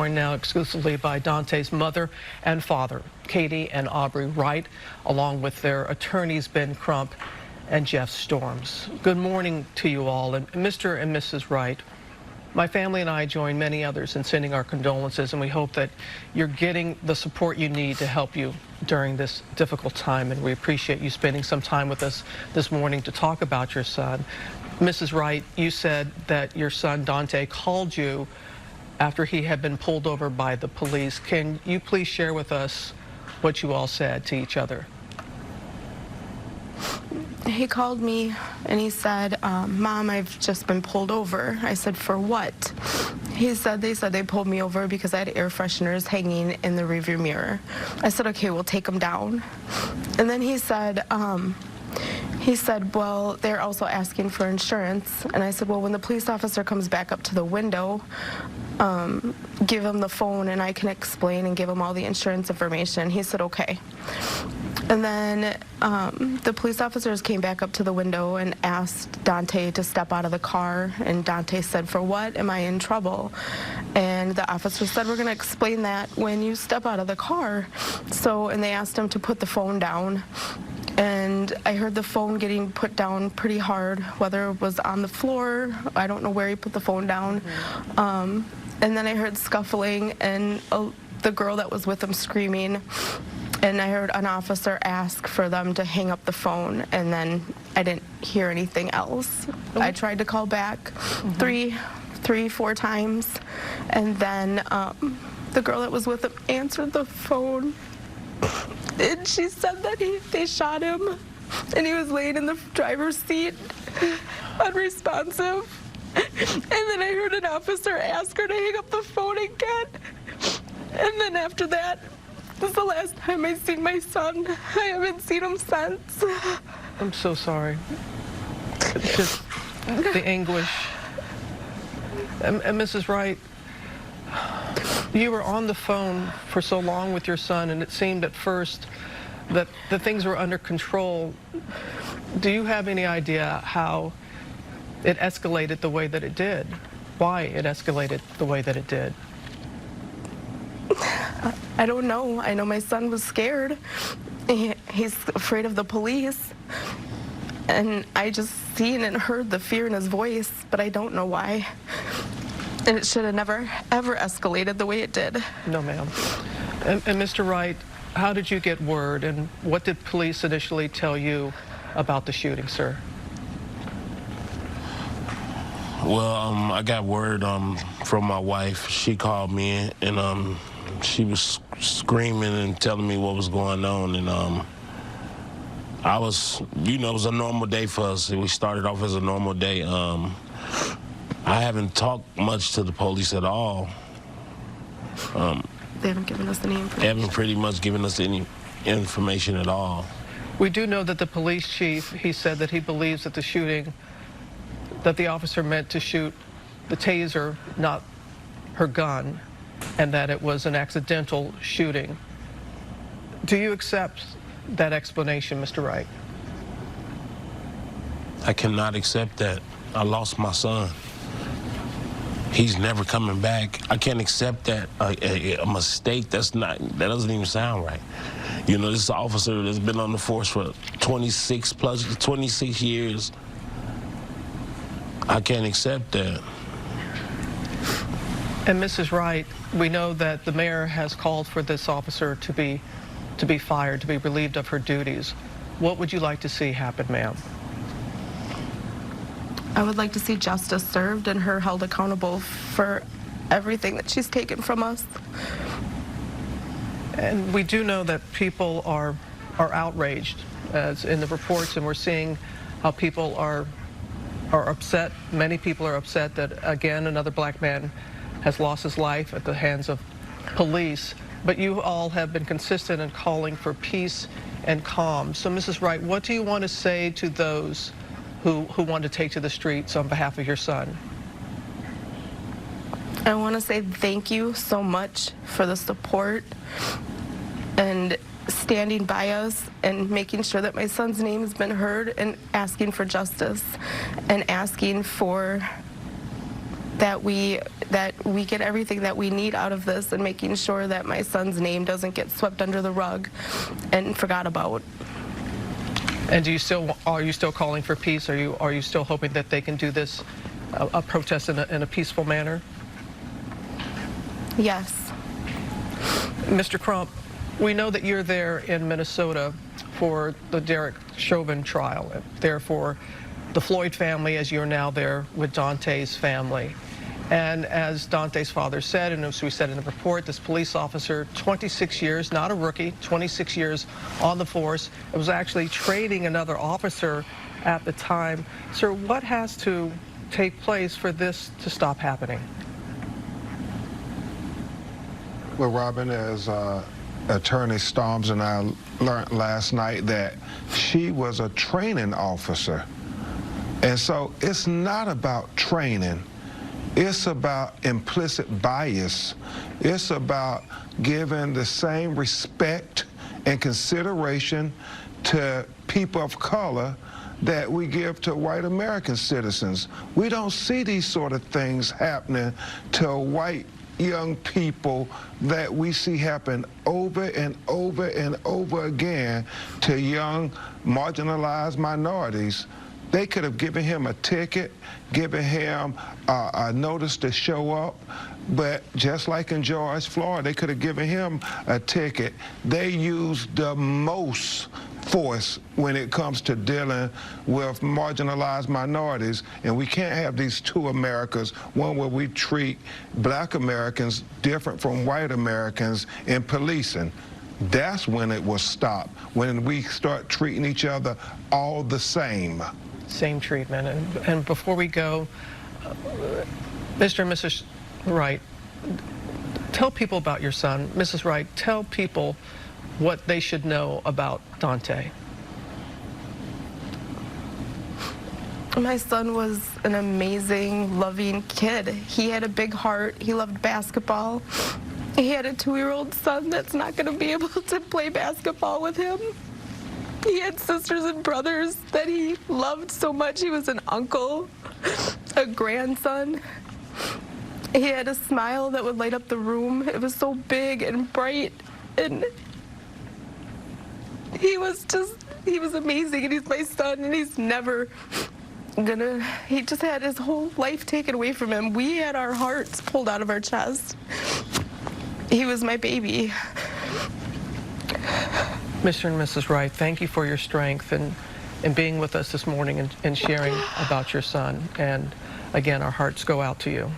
joined now exclusively by Daunte's mother and father, Katie and Aubrey Wright, along with their attorneys, Ben Crump and Jeff Storms. Good morning to you all. And Mr. and Mrs. Wright, my family and I join many others in sending our condolences, and we hope that you're getting the support you need to help you during this difficult time, and we appreciate you spending some time with us this morning to talk about your son. Mrs. Wright, you said that your son, Daunte, called you after he had been pulled over by the police. Can you please share with us what you all said to each other? He called me and he said, Mom, I've just been pulled over. I said, for what? They said they pulled me over because I had air fresheners hanging in the rearview mirror. I said, okay, we'll take them down. And then he said, well, they're also asking for insurance. And I said, well, when the police officer comes back up to the window, give him the phone and I can explain and give him all the insurance information. He said, okay. And then the police officers came back up to the window and asked Daunte to step out of the car. And Daunte said, for what? Am I in trouble? And the officer said, we're going to explain that when you step out of the car. And they asked him to put the phone down. And I heard the phone getting put down pretty hard, whether it was on the floor. I don't know where he put the phone down. And then I heard scuffling and the girl that was with him screaming. And I heard an officer ask for them to hang up the phone, and then I didn't hear anything else. I tried to call back three, 4 times, and then the girl that was with him answered the phone, and she said that they shot him, and he was laying in the driver's seat, unresponsive. And then I heard an officer ask her to hang up the phone again, and then after that, this is the last time I've seen my son. I haven't seen him since. I'm so sorry. It's just the anguish. And Mrs. Wright, you were on the phone for so long with your son, and it seemed at first that the things were under control. Do you have any idea how it escalated the way that it did? Why it escalated the way that it did? I don't know. I know my son was scared. He's afraid of the police. And I just seen and heard the fear in his voice, but I don't know why. And it should have never, ever escalated the way it did. No, ma'am. And Mr. Wright, how did you get word, and what did police initially tell you about the shooting, sir? Well, I got word from my wife. She called me, and she was screaming and telling me what was going on, and I was, it was a normal day for us. We started off as a normal day. I haven't talked much to the police at all. They haven't given us any information. They haven't pretty much given us any information at all. We do know that the police chief, he said that he believes that the shooting, that the officer meant to shoot the taser, not her gun, and that it was an accidental shooting. Do you accept that explanation, Mr. Wright? I cannot accept that. I lost my son. He's never coming back. I can't accept that. A mistake, that doesn't even sound right. This officer that's been on the force for 26 years. I can't accept that. And Mrs. Wright, we know that the mayor has called for this officer to be fired, to be relieved of her duties. What would you like to see happen, ma'am? I would like to see justice served and her held accountable for everything that she's taken from us. And we do know that people are outraged, as in the reports, and we're seeing how people are upset. Many people are upset that, again, another black man has lost his life at the hands of police. But you all have been consistent in calling for peace and calm. So, Mrs. Wright, what do you want to say to those who want to take to the streets on behalf of your son? I want to say thank you so much for the support and standing by us and making sure that my son's name has been heard, and asking for justice and asking for that that we get everything that we need out of this and making sure that my son's name doesn't get swept under the rug and forgot about. And are you still calling for peace? Are you still hoping that they can do this, a protest in a peaceful manner? Yes. Mr. Crump, we know that you're there in Minnesota for the Derek Chauvin trial, there for the Floyd family, as you're now there with Daunte's family. And as Daunte's father said, and as we said in the report, this police officer, 26 years, not a rookie, 26 years on the force. It was actually training another officer at the time. Sir, what has to take place for this to stop happening? Well, Robin, as Attorney Storms and I learned last night, that she was a training officer. And so it's not about training. It's about implicit bias. It's about giving the same respect and consideration to people of color that we give to white American citizens. We don't see these sort of things happening to white young people that we see happen over and over and over again to young marginalized minorities. They could have given him a ticket, given him a notice to show up, but just like in George Floyd, they could have given him a ticket. They used the most force when it comes to dealing with marginalized minorities, and we can't have these two Americas, one where we treat black Americans different from white Americans in policing. That's when it will stop, when we start treating each other all the same. Same treatment. And before we go, Mr. and Mrs. Wright, tell people about your son. Mrs. Wright, tell people what they should know about Daunte. My son was an amazing, loving kid. He had a big heart. He loved basketball. He had a 2-year-old son that's not going to be able to play basketball with him. He had sisters and brothers that he loved so much. He was an uncle, a grandson. He had a smile that would light up the room. It was so big and bright, and he was amazing, and he's my son, and he's never he just had his whole life taken away from him. We had our hearts pulled out of our chest. He was my baby. Mr. and Mrs. Wright, thank you for your strength and being with us this morning and sharing about your son. And again, our hearts go out to you.